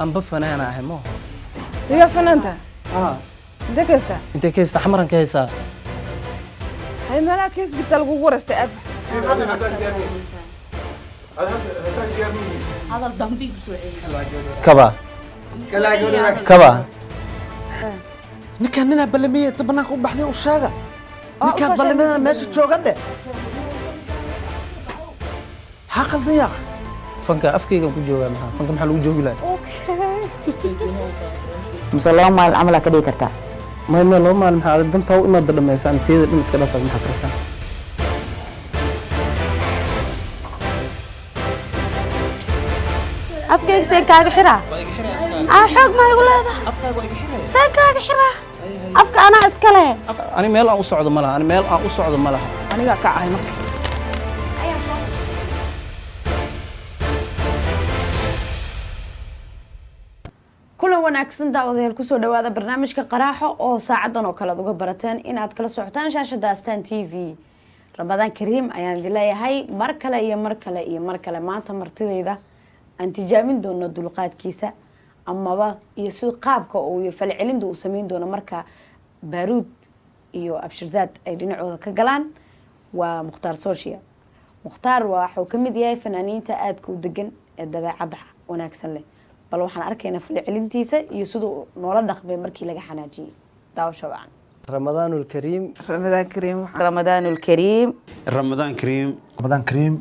أنا بفنا أنا أهمه يا فنانتا انت كيستا أنت كيس حمرا كيسا هاي مالك كيس قلت له ورست اب هذا الضمبي بسوعي كبا كبا ninkaan ninaa balamiye inta banaanka u baxday u sheega ninkaan balamiyana meesha jooga dhe maxaa qaldan yaaq fanka afkayga ku joogaa maxaa fanka maxaa lagu joogi lahaa mise laba maalin camal ka dhigi kartaa ما لو ما المحل دمتها وما ضل إنسان تيجي من سكرة في المحكرة أفكار سكاك حرة أحق ما يقول هذا سكاك حرة أفكار أنا أسكله أنا ميل أو صعد ملها أنا ميل أو صعد ملها aniga kacay marka kulan wanaagsan daawadayaal kusoo dhawaada barnaamijka qaraaxo oo saacadan oo kale aad uga barateen inaad kala socotaan shaashada Astaan TV Ramadaan Kariim ayaan idin leeyahay mar kale iyo mar kale iyo mar kale maanta martidayda aan tijaabin doono dulqaadkiisa amaba iyo sidoo qaabka uu iyo falcelinta uu sameyn doono marka Baaruud iyo Abshirzaad ay dhinacooda ka galaan waa Mukhtaar Sooshiya Mukhtaar waxa uu kamid yahay fanaaniinta aadka u degan ee dabeecadda wanaagsan leh bal waxaan arkaynaa falcelintiisa iyo sidoo noola dhaqmay markii laga xanaajiyay daawasho wacan رمضان الكريم Ramadaan Kariim ramadaan ulkariim ramadaan kariim ramadaan kariim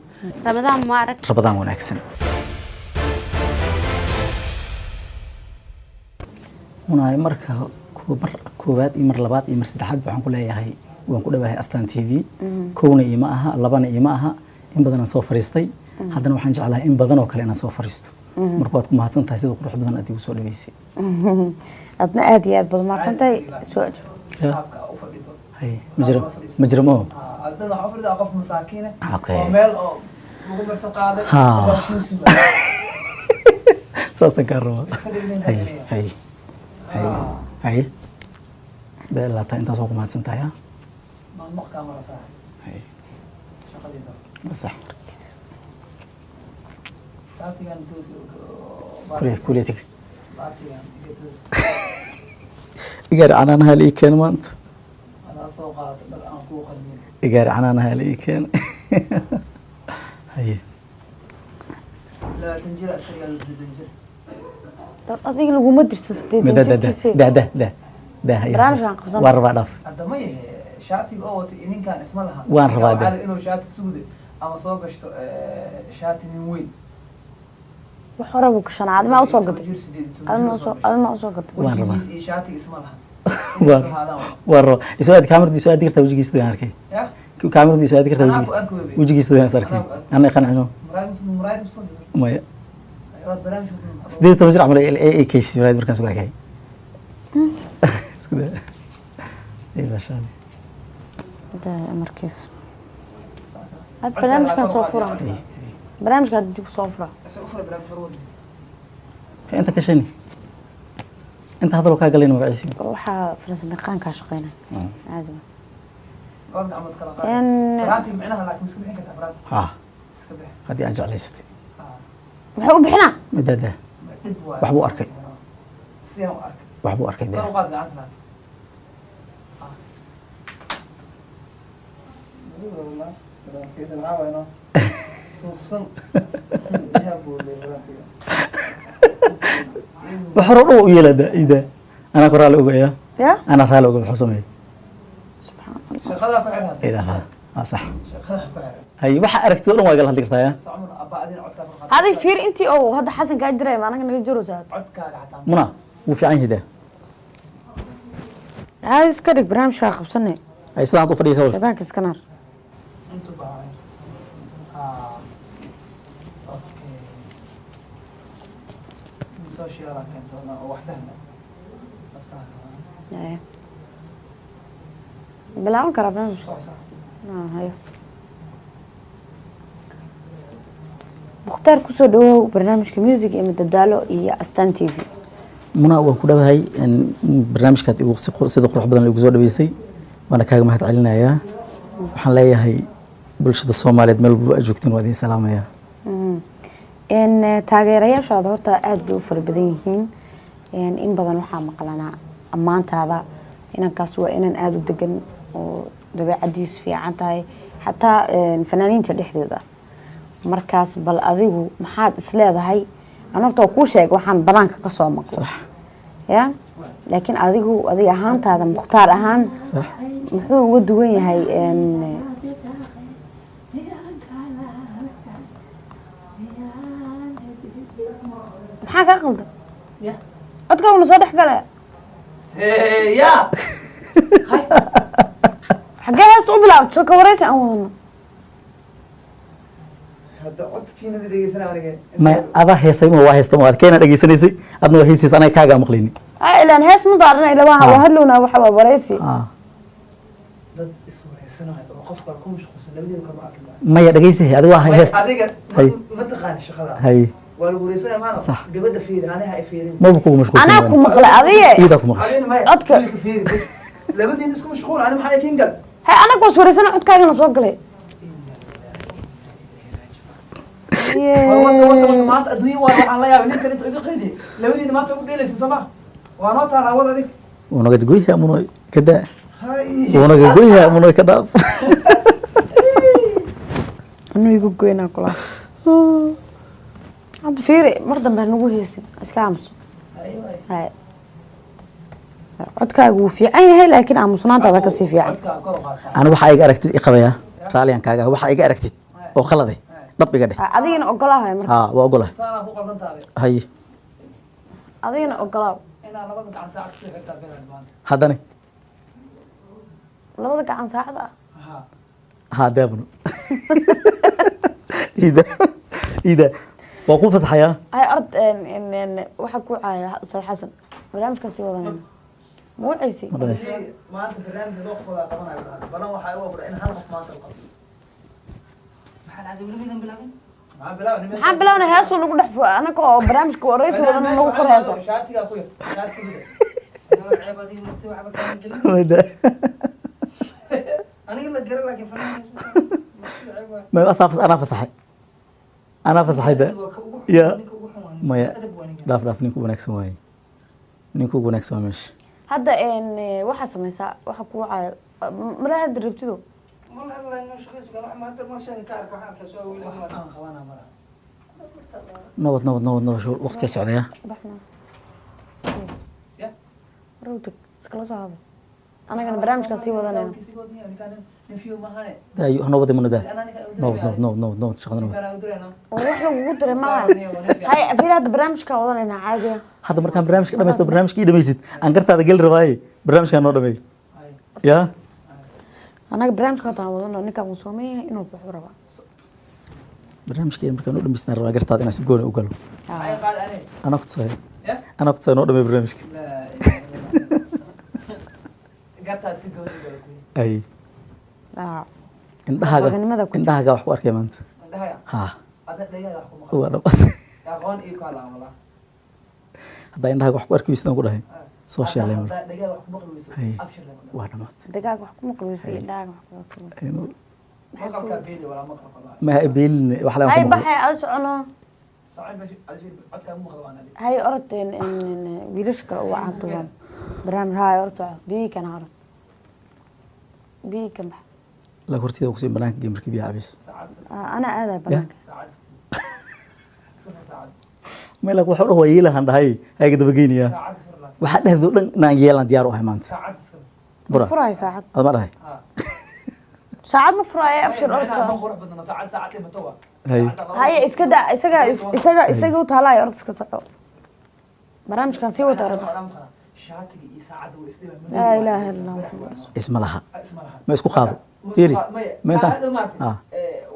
رمضان مبارك ramadaan wanaagsan munaay marka koowaad iyo mar labaad iyo mar saddexaad waxaan ku leeyahay waan ku dhawahay Astaan TV koowna ima aha labana ima aha in badan aan soo fariistay haddana waxaan jeclahay in badan oo kale inaan soo fariisto marka waad ku mahadsantahay sida qurux badan aad igu soo dhaweysay adna aad iyo aad baad mahadsantahay soo hay majramo adna waxa fadhidaa qof masaakiin okay oo meel oo lagu marto qaaday saasan ka rabo hay bella ta intaas oo ku mahadsantahay ha ma kaamara sax hay shaqadeeda صح shaatigan toos كليتك baatigan toos إيجار عنانها لي كان مانت ana soo qaaday dhar aan ku qalmin إيجار عنانها لي كان هي la tanjir asriga tanjir adiga lagu ma dirso ده ده ده ده ده ده هي برامجان قبصان. وربع ضف adama shaatiga oo wato ininkan isma laha Waan rabaa de. waxaa inuu shaati suude ama soo gashto shaati nin weyn wax hore buu ka shanaad ma soo gaday Tanjir sideed iyo toban jir adna soo gaday Waan rabaa. wajigiis iyo shaatiga isma laha ورا يسوي كاميرا دي سؤال دكتور وجهي يستوي هاركي ya كاميرا دي سؤال دكتور أنا وجهي أبو أركوبي. وجهي يستوي هاركي أنا يقنع إنه muraad musoo ما ayaa barnaamij ku سديت توجر عمل أي كيس مرايد بركان سوى هاركي إيه ما شاء الله da markiis had barnaamijkan soo fura barnaamijka dib soo fura أنت كشني أنت هذا لو كاجلين وقعسي waxa farsamaqaan ka shaqeynaa caadi قصد عمود كلا قاد إن- فرانتي معناها لكن مسك بحين كنت أبراد ها مسك بحين هذه أرجع ليستي wuxuu u bixinaa مدة ده وحبو أركي سيام أرك وحبو أركي ده ضرب قاد قاعد فلان والله فرانتي إذا معاه وينه صن يا بولي فرانتي وحرقوا يلا ده إذا أنا كرا له يا ya أنا رالو قبل حسمي subxaan allah شغلها كحل هذا إيه ها صح شغلها كحل هاي waxa aragtay oo wada hadli kartaa صعمنا أبا أدين عد كافر قاد hadi fiir intii oo hadda xasan ka jiray ma anaga naga jiroosaa عد كاga حتى muna wuu fiican yahay caadi iska dhig barnaamijka qabsanay ay sidaan u fadhiyo shabaanka iska naar أنتوا بقى أوكي سوشيال كنت أنا وحدنا بس bilaaban karaa barnaamijka صح صح hayo mukhtaar kusoo dhawow barnaamijka music iyo madadaalo iyo Astaan TV muna waan ku dhawahay barnaamijkaad igu sida qurux badan igu soo dhaweysay waana kaaga mahad celinayaa waxaan leeyahay bulshada Soomaaliyeed meel walba aad joogtiin waa idin salaamayaa taageerayaashaada horta aada bay u fara badan yihiin in badan waxaa maqlanaa ammaantaada inankaas waa inan aada u degan oo dabeecadiis fiican tahay xataa fanaaniinta dhexdooda markaas bal adigu maxaad isleedahay an horta waa kuu sheega waxaan banaanka ka soo maqlo ya laakiin adigu adiga ahaantaada mukhtaar ahaan muxuu uga duwan yahay maxaa kaa qaldan codkaaguna soo dhex gale xaggee heesta u bilaabta soo ka waraysi aan wadano hadda codkiina ma dhegeysanaa aniga ما أبا هيسي ما واحد استمع كينا دقيسني سي أدنى هيسي أنا كاجا مقليني ilaan hees ma daarana ila waa hadlowna waxaa waraysi dad iswareysanaayo oo qofka ku mashquulsan labadeeda kor ma arkin ما يدقيسه هذا واحد هيست adiga هاي ma taqaan shaqada هاي waa lagu wareysanaya maana gabadha fiiri aniga ay fiirin ما بكون مشغول anaa ku maqlay adiga إذا كم مخش adina maya codka wiilka fiiri bas labadiin isku mashquul ani maxaa ikin gal hay anaga was wareysana codkaagana soo galay wata maanta adduunya waa waxaan la yaabay ninkan inta iga qaydi labadiina maanta ugu dheelaysa soo ma waa noo taalaa wad adig ونقعد جويها منو كده hay ونقعد جويها منو كده anuu igu goynaa kula hadda fiiri mar dambe hanagu heesin iska aamuso hay codkaagu wuu fiican yahay laakiin aamusnaantaada kasii fiican codka kor u qaata أنا waxa iga aragtid iqabaya raaliyan kaaga waxa iga aragtid oo khaladay dhab iga dheh adigina ogolaahay marka ha waa ogolahay saana ku qaldan tahay hay adigina ogolaaw inaa labada gacan saacad ku xigtaa bilan maanta haddana labada gacan saacada ah ha daabno ida waa ku fasaxaya hay ord waxaa ku caaya ustaad xasan barnaamijkaasi wadanayna ma wacaysi maanta barnaamij loo qofa qabanayo balan waxa ay u qabaa in hal qof maanta u qabto maxaa dhacday weligeedan bilaabin maxaan bilawnay heesuu nagu dhex anaga oo barnaamijka waraysi wadana nagu kor heesa shaatiga ku yar shaatiga aniga la garan laakiin ما أصلا أنا فصحي ده يا ما داف نيكو بنكس واي نيكو بنكس ماشي hadda waxaa sameysaa waxa ku caaya mala hadda rabtido والله والله انه شخص قال ما هذا ما شيء كارك waxaan ka soo wiilay ma qabanaa mara نوض شو وقت يا سعودية baxna ya rawtag iskala soo hada anagana barnaamijkan sii wadanayna نفيو ما هاني ده نوض من ده انا كان نوض شغلنا نوض ادرينا oo wax lagugu diray malaha hay fiir hadda barnaamijka wadanayna caadiya هذا مركان برنامج كده مست برنامج كده ميزت أنكرت هذا قل رواية برنامج كان نوض مي يا anaga barnaamijka taan wadano ninkaan uu soomeeyay inuu buuxo raba برنامج كده مركان نوض مستنر رواية قرت هذا ناس يقولون وقالوا هاي قال أنا كنت صحيح يا أنا كنت صحيح نوض مي برنامج لا قرتها سيجون أي aa إنها جا وحوار كمان عندها ها هذا دقيقه احكم هو أنا يا قون اي قال والله هذا إنها جا وحوار كيس نقول هاي سوشيال ليمون دقيقه احكم قوي هاي ابشر وانا مات dagaag wax kuma qalweysiin dhaag wax kuma qalweysiin إنه مقرب بيني ولا مقرب والله ما قبل وحلا hay ما baxay aad socono صعب باش عاد كان مو غلبان عليه hay orod wiilasha kale uga caantubaan barnaamij hay orod soco biikan orod biikan bax لا كورتي وكسين بنانك جيم ركبي عبيس ساعات ana aaday banaanka ساعات ساعات ما لك وحوره هو يلا هند هاي هاي كده بجيني يا ساعات فرلا واحد له ذول نانجيلا ديارو هاي مانت ساعات برا furaay saacad هذا ما راي saacad ma furaay abshir orod انا soco بقول بدنا ساعات ساعات لما توا هاي hay iska da isaga u taalaay orod iska soco barnaamijkan sii wada orod شاتي ساعات واسلام laa ilaaha illa allah اسم لها اسمها ما اسكو خاضو فيري ما انت اه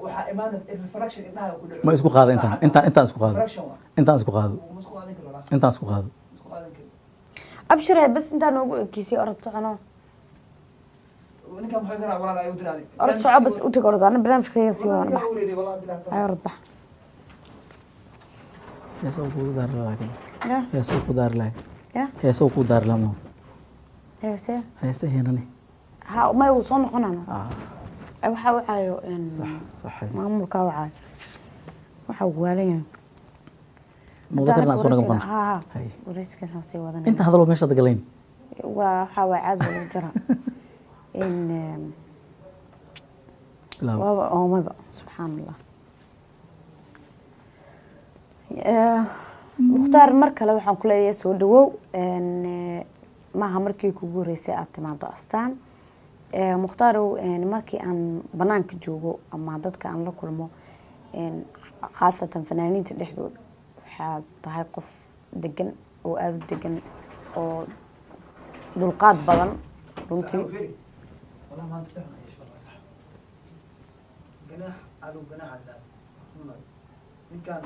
waxaa imaan reflection indhaha ku dhaco ما اسكو خاضو انت اسكو خاضو reflection انت اسكو خاضو musku qaadan karo انت اسكو خاضو musku qaadan karo abshir bas intaan ugu ekeysay orod socono ninkan maxay garaa walaal ay u diraaday orod soco bas u tag orod ana barnaamijkayga sii wadan bax ay orod bax يا سوق دار لكن ya يا سوق دار لا ya يا سوق دار لا مو heese هي سهينني ha may uu soo noqonana اه waxa wacaayo صح maamulka wacaayo waxa waalan mudakarna soo naga maqan ها hay وريسكنا سي wadana inta hadaloo meesha dagalayn waxa waa caad lagu jira in bilaw waa ma subhanallah mukhtaar mar kale waxaan ku leeyahay soo dhawow maaha markii kugu horeysay aad timaado astaan mukhtaar markii aan banaanka joogo ama dadka aan la kulmo khaasatan fanaaniinta dhexdooda waxaad tahay qof degan oo aada u degan oo dulqaad badan runtii والله ما تستحمل ايش والله صح جناح على جناح على من كان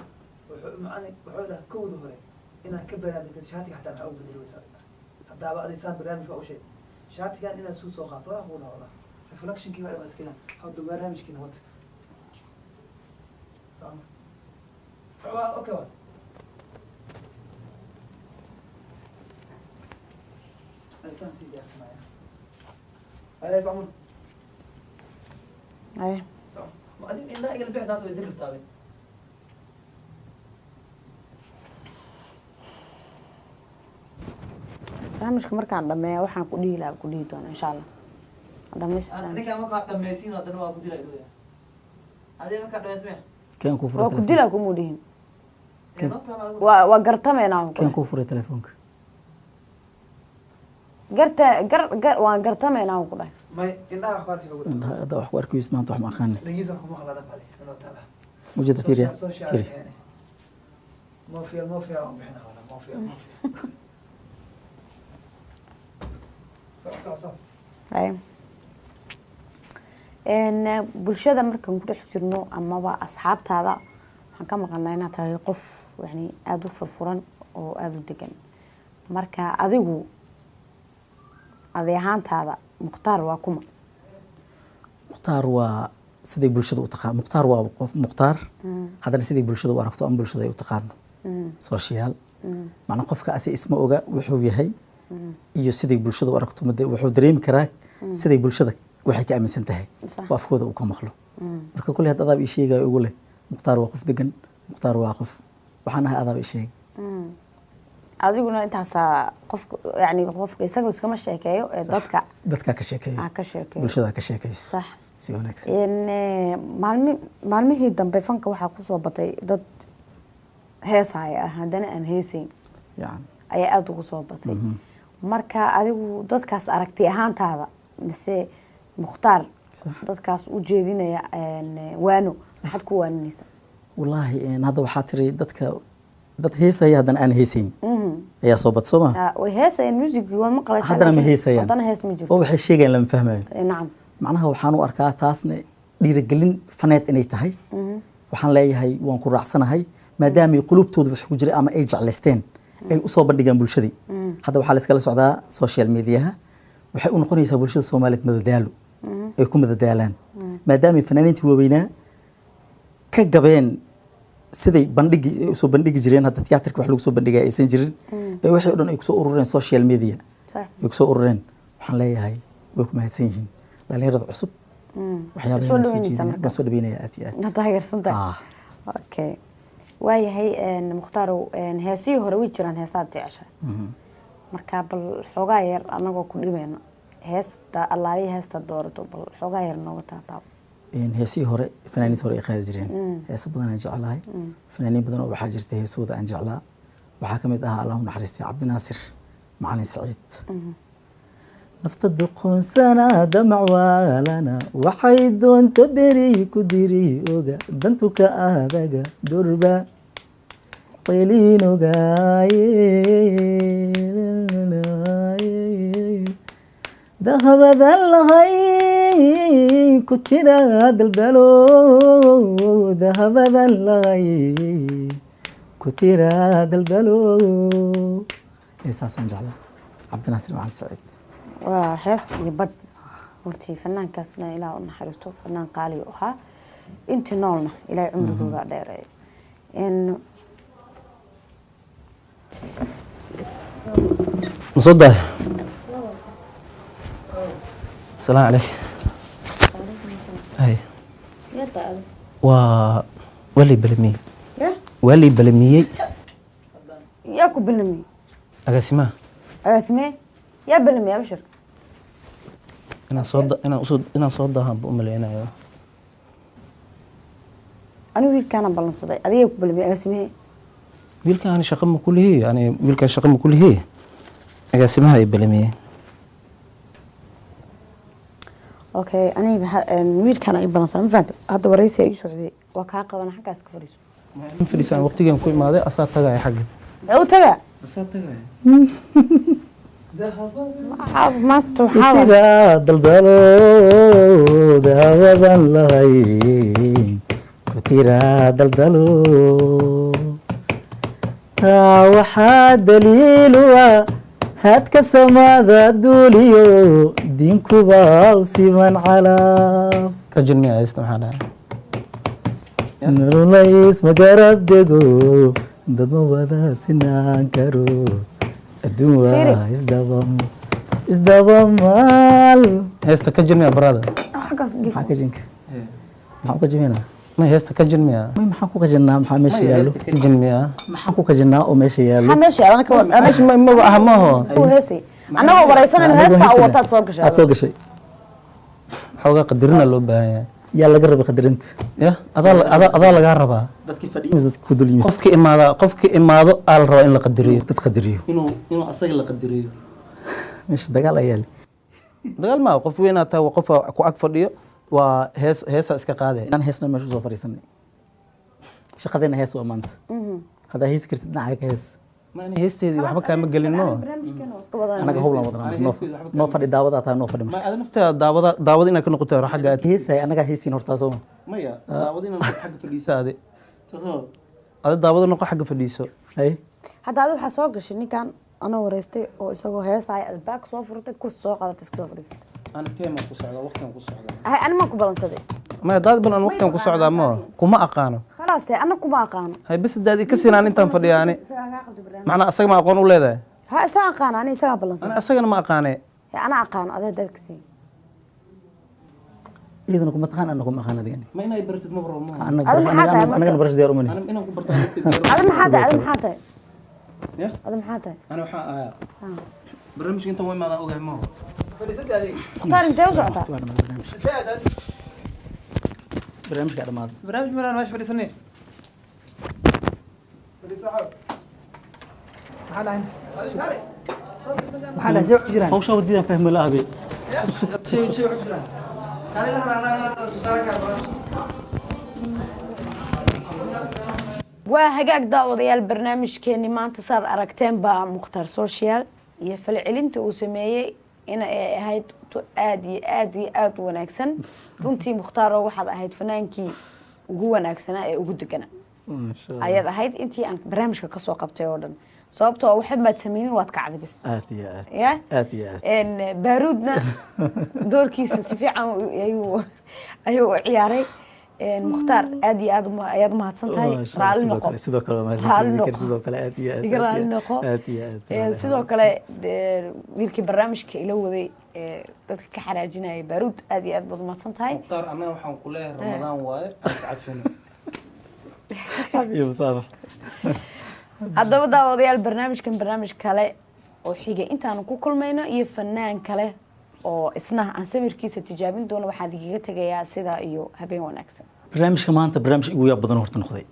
معنا وحوله كود هوري انا كبر هذا شهادتي حتى انا بدل وسال حتى بقى لسان برنامج او شيء شهادتي كان انا سوسو خاطره ولا والله ريفلكشن كيف على مسكينه حط برنامج كيف هوت صعب صعب اوكي وات لسان سيدي اسمع هاي يا عمر ايه صح ما ادري ان لا البيع ذاته يدرب تابع barnaamijka markaan dhameeyo waxaan ku dhihi lahaa ku dhihi doona insha allah انا كان ما قاعد دميسين هذا ما اقول لك هذه ما قاعد دميسين keen ku waa furay ku dilaa kuma dhihin telefoon waa gartameynaa keen ku furay telefoonka waan gartameynaa ku dhahay ما إنها أخبار في وجود hada wax ku arkiis maanta wax ma aqaan نجيزة حكومة خلادة بالي إنه تعالى mujada fiiriya سوشيال fiiri يعني ما فيها عم بحنا ولا ما فيها صح bulshada markaan ku dhex jirno amaba asxaabtaada waxaan ka maqalnaa inaad tahay qof yani aada u furfuran oo aada u degan marka adigu adeehaantaada mukhtaar waa kuma mukhtaar waa siday bulshada u taqaan mukhtaar waa qof mukhtaar haddana siday bulshada u aragto ama bulshada ay u taqaano social macnaa qofka asi isma oga wuxuu yahay iyo siday bulshada u aragto wuxuu dareemi karaa siday bulshada waxay ka aaminsan tahay oo afkooda uu ka maqlo marka kulli had adaab ii sheegayo ugu leh mukhtaar waa qof degan mukhtaar waa qof waxaan ahay adaab ii sheegay adiguna intaasaa qofka yani qofka isaga iskama sheekeeyo ee dadka ka sheekeeyo ka sheekeeyo bulshada ka sheekeyso sax si wanaagsan maalmihii dambe fanka waxaa kusoo batay dad heesaya ah haddana aan heesayn yani ayaa aada ugu soo batay marka adigu dadkaas aragti ahaantaada mise mukhtaar dadkaas u jeedinaya waano maxaad ku waaninaysa wallaahi hadda waxaa tiri dadka dad heesaya haddana aan heesayn ayaa soo bad soo ma way heesayaan music waa maqlaysaa haddana ma heesayaan haddana hees ma jirto oo waxay sheegayaan lama fahmayo nacam macnaha waxaan u arkaa taasna dhiirigelin faneed inay tahay waxaan leeyahay waan ku raacsanahay maadaama qulubtooda wax ku jiray ama ay jeclaysteen ay u soo bandhigaan bulshadii hadda waxaa la iskala socdaa social mediaha waxay u noqonaysaa bulshada Soomaaliyeed madadaalo ay ku madadaalaan maadaama fanaaniintii waaweynaa ka gabeen siday bandhigi soo bandhigi jireen hadda tiyaatarka wax lagu soo bandhigay aysan jirin ee waxay oo dhan ay ku soo urureen social media ay ku soo urureen waxaan leeyahay way ku mahadsan yihiin dhalinyarada cusub waxyaabaha soo jeedinaya soo dhabeynaya aad iyo aad taageersantahay okay waayahay mukhtaar heesii hore way jiraan heesaad jecesha marka bal xoogaa yar anagoo ku dhibayna heesta allaaliya heesta doorato bal xoogaa yar nooga taataabo heesii hore fanaaniinta hore ay qaadi jireen heeso badan aan jeclahay fanaaniin badan oo waxaa jirta heesooda aan jeclaa waxaa ka mid ahaa allahu naxariistay cabdinaasir macalin saciid nafta doqoonsana damac waalana waxay doonta beri ku diri oga dantu ka adaga durba qeylin ogaaye dahabadan lahay ku tira daldalo dahabadan lahay ku tira daldalo heesaasaan jeclaa cabdinaasir macalin saciid waa hees iyo badh runtii fanaankaasna ilaa u naxariisto fanaan qaali u ahaa intii noolna ilaahay cumrigooda dheereeyo مصدق السلام عليك هاي ولي بلمي ولي بلمي yaa ku ballamiyey agaasimaha agaasime yaa ballamiyey abshir inaan soo daahan buu u maleynayo anigu wiilkaana ballansaday adigaa ku ballamiyey agaasimehe wiilkaan shaqo ma kulihii yani wiilkaan shaqo ma kulihii agaasimaha ay balamiyey okay aniga wiilkaana ay ballansaday ma fahamta hadda waraysi ay socday waa kaa qabana xaggaas ka fadhiiso ma fadhiisaan waqtigan ku imaaday asaa tagaya xagga maxuu tagaa asaa tagaya maanta waxaa tira daldalo dahawadan lahayn ku tira daldalo taa waxaa daliilu ah hadka samada duuliyo diinkuba u siman calaaf ka jinmiya haysta maxaa dhahay nololays ma garab dego dad ma wada sinaan karo adduun waa isdabamaal heesta ka jinmiya barada maxaa ka jinka maxaan ka jiminaa ma heesta ka jinmiya may maxaan ku qajinnaa maxaa meesha yaallo ka jinmiya maxaan ku qajinnaa oo meesha yaallo maxaa meesha yaala ka wada meesha maba aha maaho uu heesay annagoo waraysanayno heesta u wataad soo gashay aad soo gashay xoogaa qadirina loo baahan yahay yaa laga raba qadarinta ya adaa lagaa rabaa dadkii fadhiyo dadka ku dul yimid qofki imaado aa la rabaa in la qadiriyo dad qadariyo inuu asaga la qadiriyo meesha dagaal ayaa le dagaal maa qof weynaa tahay qof ku ag fadhiyo waa heesa iska qaade inaan heesna meesha soo fadhiisanay shaqadeena hees waa maanta haddaa heesi kartid dhinacaaga ka hees ma ani heesteedii waxba kaama gelin no anaga howlan wadnaa noo fadhi daawadaa tahay noo fadhi ma ada nafteeda daawada inaad ka noqoto hore xagga aad heesay anagaa heesiin hortaa sooma maya daawada inaad xagga fadhiisa ade ada daawada noqo xagga fadhiiso hay hadda adi waxaa soo gashay ninkan anoo waraystay oo isagoo heesaya albaag soo furtay kursi soo qaadatay iska soo fadhiisatay ana teema ku socda waqtigan ku socda hay ani maan ku ballansaday maya daad ban aan waqtigan ku socdaa ma kuma aqaano khalaas te ana kuma aqaano hay bas daadii ka sinaan intaan fadhiyaani macnaa asaga ma aqoon u leedahay ha isaga aqaana ani isagaa ballansaday ana asagana ma aqaane ana aqaano adee dadkasi iyadana kuma taqaan ana kuma aqaan adigani ma inay bartid ma baro ma anagana barasha diyaar umani inaan ku barto adi maxaa tahay adi maxaa tahay ya adi maxaa tahay ana waxaan ahaa barnaamijka intaan way maadaan ogahay ma mukhtaar intee u socotaa barnaamijka dhamaaday barnaamij maraan meesha fadhiisanay maxaa dhahay soo jiraan hawshaa wadidaan fahmi la habe waa hagaag daawadayaal barnaamijkeeni maanta saad aragteen baa mukhtaar social iyo falcelinta uu sameeyey in ay ahayd aad iyo aad iyo aad u wanaagsan runtii mukhtaaro waxaad ahayd fanaankii ugu wanaagsanaa ee ugu deganaa ayaad ahayd intii aan barnaamijka kasoo qabtay oo dhan sababtoo waxba maad sameynin waad kacday bis aad iyo aad ya aad iyo aad baaruudna doorkiisa si fiican ayuu u ciyaaray mukhtaar aad iyo aad ayaad umahadsan tahay raalli noqo sidoo kale sidoo kale aad iyo aad iga raalli noqo aad iyo aad sidoo kale wiilkii barnaamijka ila waday dadka ka xanaajinaya baaruud aad iyo aad baad umahadsan tahay mukhtaar annaga waxaan ku leeyahay ramadaan waaye aan iscafino iyo musaabax haddaba daawadayaal barnaamijkan barnaamij kale oo xiga intaanu ku kulmayno iyo fanaan kale oo isna aan sawirkiisa tijaabin doono waxaan igaga tegayaa sidaa iyo habeen wanaagsan barnaamijka maanta barnaamij igu yaab badan horta noqday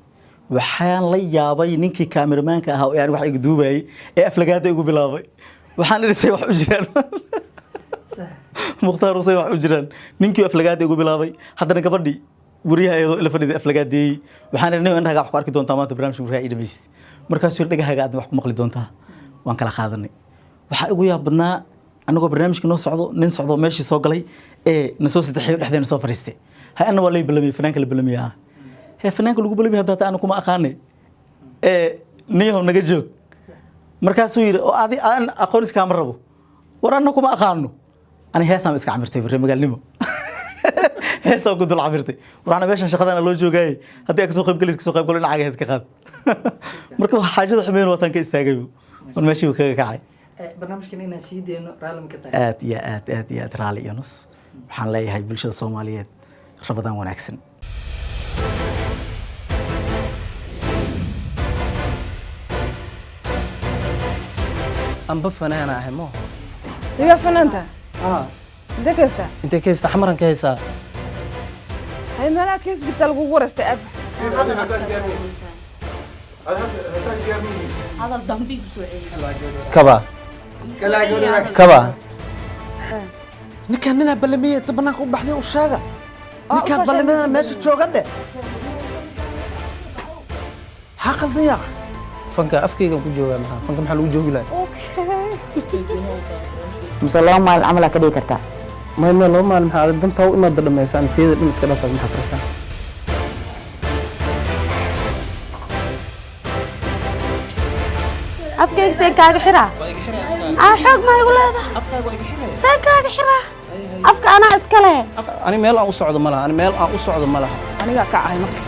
waxaan la yaabay ninkii kaameramanka ahaa oo yani wax igu duubayay ee aflagaada igu bilaabay waxaan irisay wax u jiraan mukhtaar usay wax u jiraan ninkii aflagaada igu bilaabay haddana gabadhii wariyaha iyadoo ila fadhida aflagaadeeyey waxaan irinay indhahaga wax ku arki doontaa maanta barnaamijka markaa ii dhamaystay markaasuu dhagahaaga aadna wax ku maqli doontaa waan kala qaadanay waxaa igu yaab badnaa anagoo barnaamijka noo socdo nin socdo meeshii soo galay ee na soo saddexeeyo dhexdeena soo fadhiistay hay anna waa lay balamiyey fanaanka la balamiya ah hee fanaanka lagu balamiya hadda ana kuma aqaane niyahow naga joog markaasuu yidhi oo adi aan aqoon iskaama rabo war anna kuma aqaano ani heesaan iska camirtay barre magaalnimo heesaan ku dul camirtay waxaana meeshan shaqadana loo joogayay haddii aan kasoo qaybgalis kasoo qaybgalo dhinacaaga hees ka qaad marka xaajada xumeyn waataan ka istaagay war meeshii uu kaga kacay barnaamijkan inaan sii deyno raalli ma ka tahay aad iyo aad aad iyo aad raalli iyo nus waxaan leeyahay bulshada soomaaliyeed rabadaan wanaagsan amba fanaana ahay mo iga fanaanta intee ka heystaa intee ka heystaa xamaran ka haysaa hay meelaha kees jirta lagugu waraystay aab hadal dambi ku soo celiyo kaba ninkaan ninaa ballamiyey inta bannaanka u baxday u sheega ninkaan ballamadana meesha jooga dheh maxaa qaldan yaaq fanka afkaygan ku joogaa maxaa fanka maxaa lagu joogi lahaa mise laba maalin camal aa ka dhigi kartaa may laba maalin maxaa adag dantaa u imaada dhammaysaan teeda dhan iska dhafaad maxaa kartaa afkayga seen kaaga xiraa xoog ma igu leedahay seen kaaga xiraa afka anaa iska leh ani meel aan u socdo ma laha ani meel aan u socdo ma laha anigaa ka ahay marka